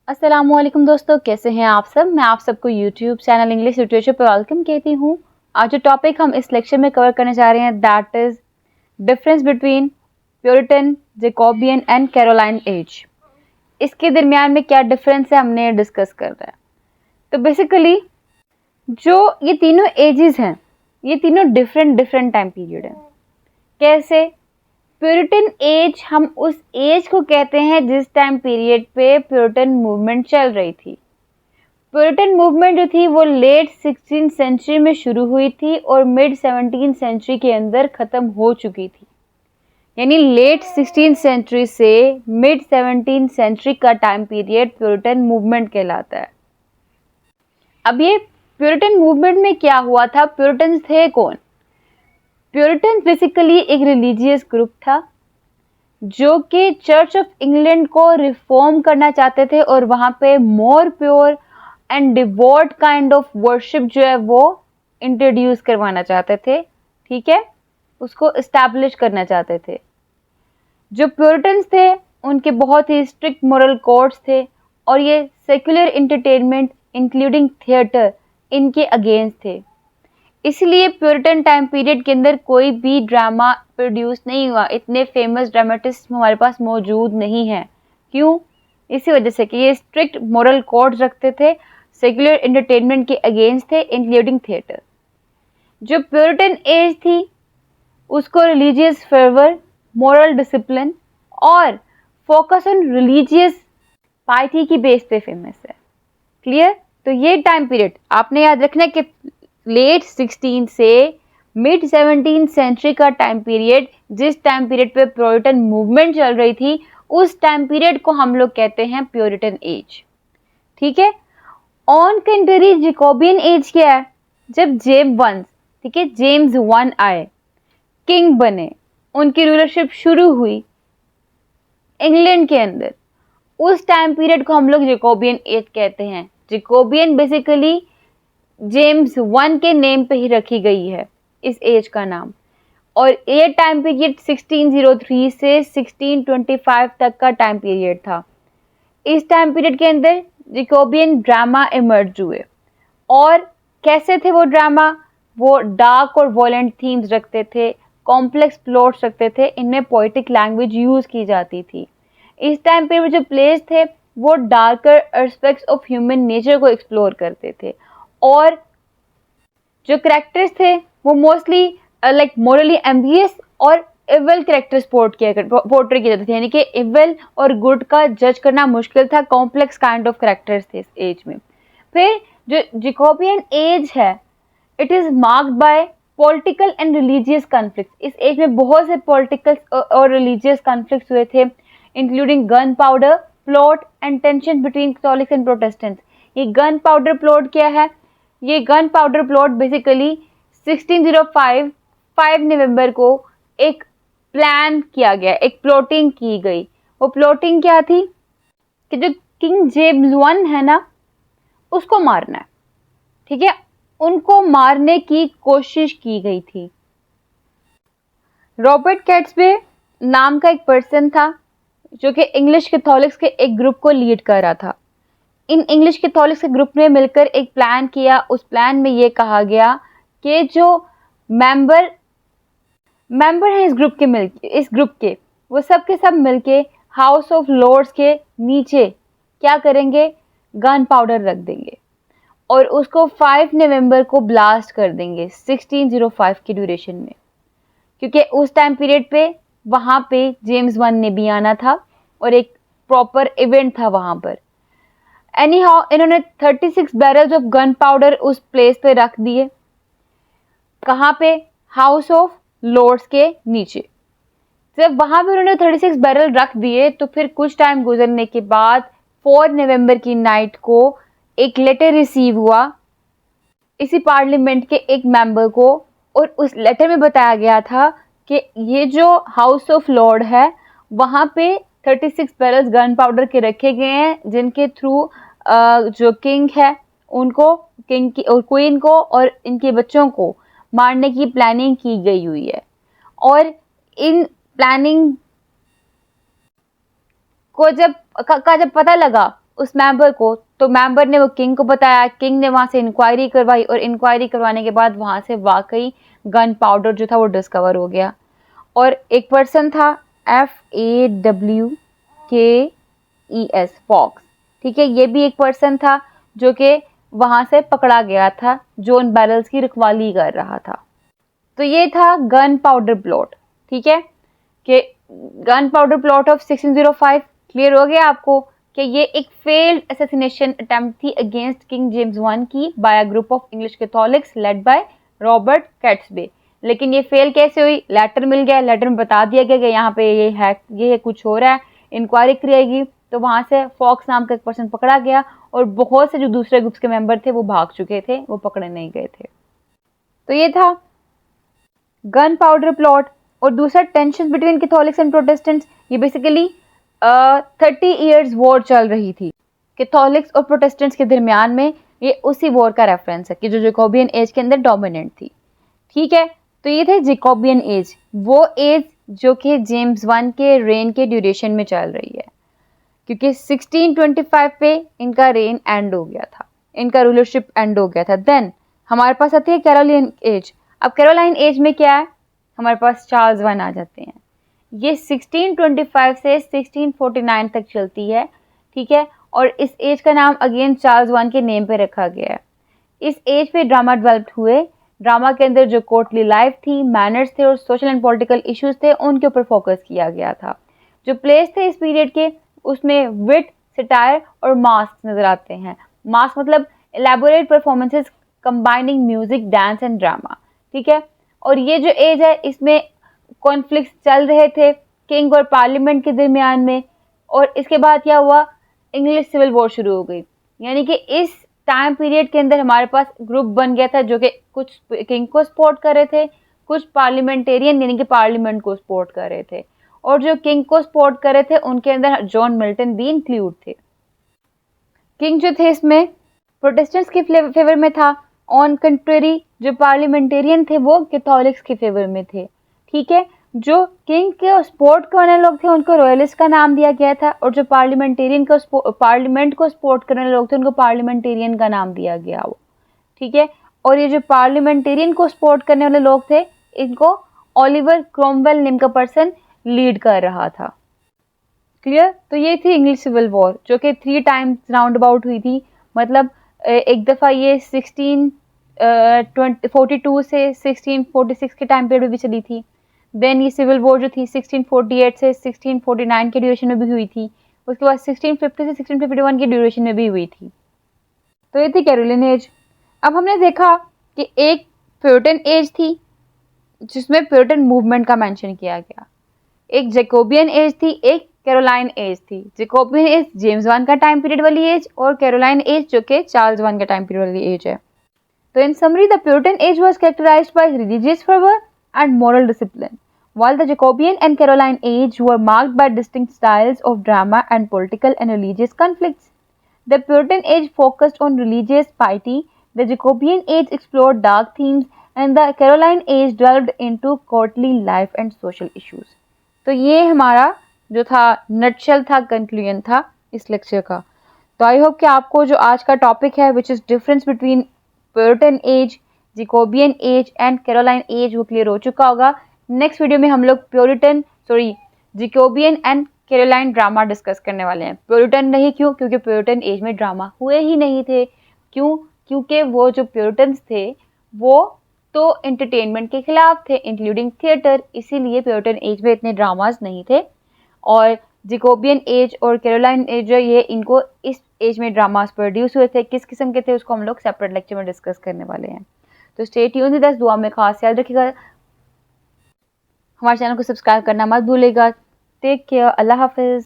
अस्सलामुअलैकुम दोस्तों, कैसे हैं आप सब। मैं आप सबको यूट्यूब चैनल इंग्लिश लिटरेचर पर वेलकम कहती हूँ। आज जो टॉपिक हम इस लेक्चर में कवर करने जा रहे हैं that is difference between puritan, Jacobean and Caroline age. इसके दरमियान में क्या डिफरेंस है हमने डिस्कस कर रहा है। तो बेसिकली जो ये तीनों एजेस हैं, ये तीनों डिफरेंट टाइम पीरियड हैं। कैसे? प्यूरिटन एज, हम उस एज को कहते हैं जिस टाइम पीरियड पे प्यूरिटन मूवमेंट चल रही थी। प्यूरिटन मूवमेंट जो थी वो लेट 16th सेंचुरी में शुरू हुई थी और मिड 17th सेंचुरी के अंदर ख़त्म हो चुकी थी। यानी लेट 16th सेंचुरी से मिड 17th सेंचुरी का टाइम पीरियड प्यूरिटन मूवमेंट कहलाता है। अब ये प्यूरिटन मूवमेंट में क्या हुआ था, प्यूरिटन्स थे कौन? प्यूरिटन बेसिकली एक रिलीजियस ग्रुप था जो कि चर्च ऑफ इंग्लैंड को रिफॉर्म करना चाहते थे और वहाँ पे मोर pure and devote kind of worship जो है वो इंट्रोड्यूस करवाना चाहते थे। ठीक है, उसको इस्टेब्लिश करना चाहते थे। जो प्यूरिटन्स थे उनके बहुत ही स्ट्रिक्ट मोरल कोड्स थे और ये सेक्युलर एंटरटेनमेंट इंक्लूडिंग थिएटर इनके अगेंस्ट थे। इसलिए प्यूरिटन टाइम पीरियड के अंदर कोई भी ड्रामा प्रोड्यूस नहीं हुआ। इतने फेमस ड्रामेटिस्ट हमारे पास मौजूद नहीं हैं। क्यों? इसी वजह से कि ये स्ट्रिक्ट मोरल कोड्स रखते थे, सेक्युलर एंटरटेनमेंट के अगेंस्ट थे इंक्लूडिंग थिएटर। जो प्यूरिटन एज थी उसको रिलीजियस फर्वर, मोरल डिसिप्लिन और फोकस ऑन रिलीजियस पाइटी की बेस पे फेमस है। क्लियर? तो ये टाइम पीरियड आपने याद रखना है कि लेट 16 से मिड 17th सेंचुरी का टाइम पीरियड, जिस टाइम पीरियड पे प्यूरिटन मूवमेंट चल रही थी, उस टाइम पीरियड को हम लोग कहते हैं प्यूरिटन एज। ठीक है। ऑन कंट्री जैकोबियन एज क्या है? जब जेम्स वन आए, किंग बने, उनकी रूलरशिप शुरू हुई इंग्लैंड के अंदर, उस टाइम पीरियड को हम लोग जैकोबियन एज कहते हैं। जैकोबियन बेसिकली जेम्स वन के नेम पे ही रखी गई है इस एज का नाम। और ये टाइम पीरियड 1603 से 1625 तक का टाइम पीरियड था। इस टाइम पीरियड के अंदर जैकोबियन ड्रामा इमर्ज हुए। और कैसे थे वो ड्रामा? वो डार्क और वॉयलेंट थीम्स रखते थे, कॉम्प्लेक्स प्लॉट्स रखते थे, इनमें पोएटिक लैंग्वेज यूज की जाती थी। इस टाइम पीरियड जो प्लेस थे वो darker aspects of human nature को एक्सप्लोर करते थे और जो कैरेक्टर्स थे वो मोस्टली लाइक मोरली एम्बियस और इविल कैरेक्टर्स पोर्ट्रे किए जाते थे। यानी कि इविल और गुड का जज करना मुश्किल था। कॉम्प्लेक्स काइंड ऑफ कैरेक्टर्स थे इस एज में। फिर जो जैकोबियन एज है, it is marked by political and religious conflict. इस एज में बहुत से पॉलिटिकल और रिलीजियस कॉन्फ्लिक्ट हुए थे, including gun powder plot and tension between Catholics and Protestants. ये गन पाउडर प्लॉट क्या है? ये गन पाउडर प्लॉट बेसिकली 1605 5 नवंबर को एक प्लान किया गया, एक प्लॉटिंग की गई। वो प्लॉटिंग क्या थी कि जो किंग जेम्स वन है ना, उसको मारना है। ठीक है, उनको मारने की कोशिश की गई थी। रॉबर्ट कैट्सबे नाम का एक पर्सन था जो कि इंग्लिश कैथोलिक्स के एक ग्रुप को लीड कर रहा था। इन इंग्लिश कैथोलिक्स के ग्रुप ने मिलकर एक प्लान किया। उस प्लान में ये कहा गया कि जो मेंबर हैं इस ग्रुप के वो सब के सब मिलके हाउस ऑफ लॉर्ड्स के नीचे क्या करेंगे? गन पाउडर रख देंगे और उसको 5 नवंबर को ब्लास्ट कर देंगे 1605 की ड्यूरेशन में। क्योंकि उस टाइम पीरियड पे वहाँ पे जेम्स वन ने भी आना था और एक प्रॉपर इवेंट था वहाँ पर। एनी हाउ इन्होंने 36 बैरल्स ऑफ गन पाउडर उस प्लेस पे रख दिए। कहाँ पे? हाउस ऑफ लॉर्ड्स के नीचे। जब वहां पे उन्होंने 36 बैरल रख दिए तो फिर कुछ टाइम गुजरने के बाद 4 नवंबर की नाइट को एक लेटर रिसीव हुआ इसी पार्लियामेंट के एक मेंबर को, और उस लेटर में बताया गया था कि ये जो हाउस ऑफ लॉर्ड है वहाँ पे 36 बैरल्स गन पाउडर के रखे गए हैं, जिनके थ्रू जो किंग है उनको, किंग की और क्वीन को और इनके बच्चों को मारने की प्लानिंग की गई हुई है। और इन प्लानिंग को जब पता लगा उस मेंबर को, तो मेंबर ने वो किंग को बताया, किंग ने वहाँ से इंक्वायरी करवाई और इंक्वायरी करवाने के बाद वहाँ से वाकई गन पाउडर जो था वो डिस्कवर हो गया। और एक पर्सन था FAWKES फॉक्स, ठीक है, ये भी एक पर्सन था जो कि वहाँ से पकड़ा गया था, जो उन बैरल्स की रखवाली कर रहा था। तो ये था गन पाउडर प्लॉट, ठीक है, कि gun powder plot of 1605 clear हो गया आपको कि ये एक फेल्ड असैसिनेशन अटेम्प्ट थी अगेंस्ट किंग जेम्स वन की by a group of English Catholics led by Robert Catesby. लेकिन ये फेल कैसे हुई? लेटर मिल गया, लेटर में बता दिया गया कि यहाँ पे ये कुछ हो रहा है, इंक्वायरी करेगी। तो वहाँ से फॉक्स नाम का एक पर्सन पकड़ा गया और बहुत से जो दूसरे ग्रुप्स के मेंबर थे वो भाग चुके थे, वो पकड़े नहीं गए थे। तो ये था गन पाउडर प्लॉट। और दूसरा tension between Catholics and Protestants, ये बेसिकली 30 ईयर्स वॉर चल रही थी कैथोलिक्स और प्रोटेस्टेंट्स के दरमियान में। ये उसी वॉर का रेफरेंस है कि जो जैकोबियन एज के अंदर डोमिनेंट थी, ठीक है। तो ये थे जैकोबियन एज, वो एज जो कि जेम्स वन के रेन के ड्यूरेशन में चल रही है, क्योंकि 1625 पे इनका रेन एंड हो गया था, इनका रूलरशिप एंड हो गया था। देन हमारे पास आती है कैरोलिन एज। अब कैरोलाइन एज में क्या है, हमारे पास चार्ल्स वन आ जाते हैं। ये 1625 से 1649 तक चलती है, ठीक है। और इस एज का नाम अगेन चार्ल्स वन के नेम पे रखा गया है। इस एज पे ड्रामा डेवलप हुए। ड्रामा के अंदर जो कोर्टली लाइफ थी, मैनर्स थे और सोशल एंड पॉलिटिकल इश्यूज थे, उनके ऊपर फोकस किया गया था। जो प्लेस थे इस पीरियड के, उसमें विट, सटायर और मास्क नजर आते हैं। मास्क मतलब elaborate performances combining music, dance and drama, ठीक है। और ये जो एज है, इसमें कॉन्फ्लिक्ट चल रहे थे किंग और पार्लियामेंट के दरमियान में। और इसके बाद क्या हुआ, इंग्लिश सिविल वॉर शुरू हो गई। यानी कि इस टाइम पीरियड के अंदर हमारे पास ग्रुप बन गया था जो कि कुछ किंग को सपोर्ट कर रहे थे, कुछ पार्लियामेंटेरियन यानी कि पार्लियामेंट को सपोर्ट कर रहे थे। और जो किंग को सपोर्ट कर रहे थे उनके अंदर जॉन मिल्टन भी इंक्लूड थे। किंग जो थे इसमें प्रोटेस्टेंट्स के फेवर में था, ऑन कंट्री जो पार्लियामेंटेरियन थे वो कैथोलिक्स के फेवर में थे, ठीक है। जो किंग के सपोर्ट करने लोग थे उनको रॉयलिस्ट का नाम दिया गया था, और जो पार्लियामेंटेरियन को पार्लियामेंट को सपोर्ट करने लोग थे उनको पार्लियामेंटेरियन का नाम दिया गया वो, ठीक है। और ये जो पार्लियामेंटेरियन को सपोर्ट करने वाले लोग थे, इनको ओलिवर क्रोमवेल नेम का पर्सन लीड कर रहा था, क्लियर। तो ये थी इंग्लिश सिविल वॉर जो कि 3 टाइम्स राउंड अबाउट हुई थी। मतलब एक दफ़ा ये 1642 से 1646 के टाइम पीरियड में भी चली थी। देन ये सिविल वॉर जो थी 1648 से 1649 के ड्यूरेशन में भी हुई थी। उसके बाद 1650 से 1651 के ड्यूरेशन में भी हुई थी। तो ये थी कैरोलिन एज। अब हमने देखा कि एक प्यूरिटन एज थी जिसमें प्यूरिटन मूवमेंट का मेंशन किया गया, एक जैकोबियन एज थी, एक कैरोलाइन एज थी। जैकोबियन एज जेम्स वन का टाइम पीरियड वाली एज, और कैरोलाइन एज जो कि चार्ल्स वन का टाइम पीरियड वाली एज है। तो in summary the puritan age was characterized by religious fervor and moral discipline, while the Jacobean and Caroline age were marked by distinct styles of drama and political and religious conflicts. The Puritan age focused on religious piety, the Jacobean age explored dark themes, and the Caroline age delved into courtly life and social issues. तो ये हमारा जो था nutshell था, conclusion था इस lecture का। तो आई होप कि आपको जो आज का टॉपिक है which is difference between puritan age, Jacobean age and Caroline age वो क्लियर हो चुका होगा। नेक्स्ट वीडियो में हम लोग Jacobean and Caroline drama discuss करने वाले हैं। प्यूरिटन नहीं, क्यों? क्योंकि प्यूरिटन एज में ड्रामा हुए ही नहीं थे। क्यों? क्योंकि वो जो प्यूरिटन्स थे वो तो एंटरटेनमेंट के खिलाफ थे, इंक्लूडिंग थिएटर, इसीलिए प्यूरिटन एज में इतने ड्रामाज नहीं थे। और जैकोबियन एज और कैरोलाइन एज जो ये इनको इस एज में ड्रामास प्रोड्यूस हुए थे, किस किस्म के थे उसको हम लोग सेपरेट लेक्चर में डिस्कस करने वाले हैं। तो स्टे ट्यून्ड, दस दुआ में खास ख्याल रखिएगा, हमारे चैनल को सब्सक्राइब करना मत भूलिएगा। टेक केयर, अल्लाह हाफिज़।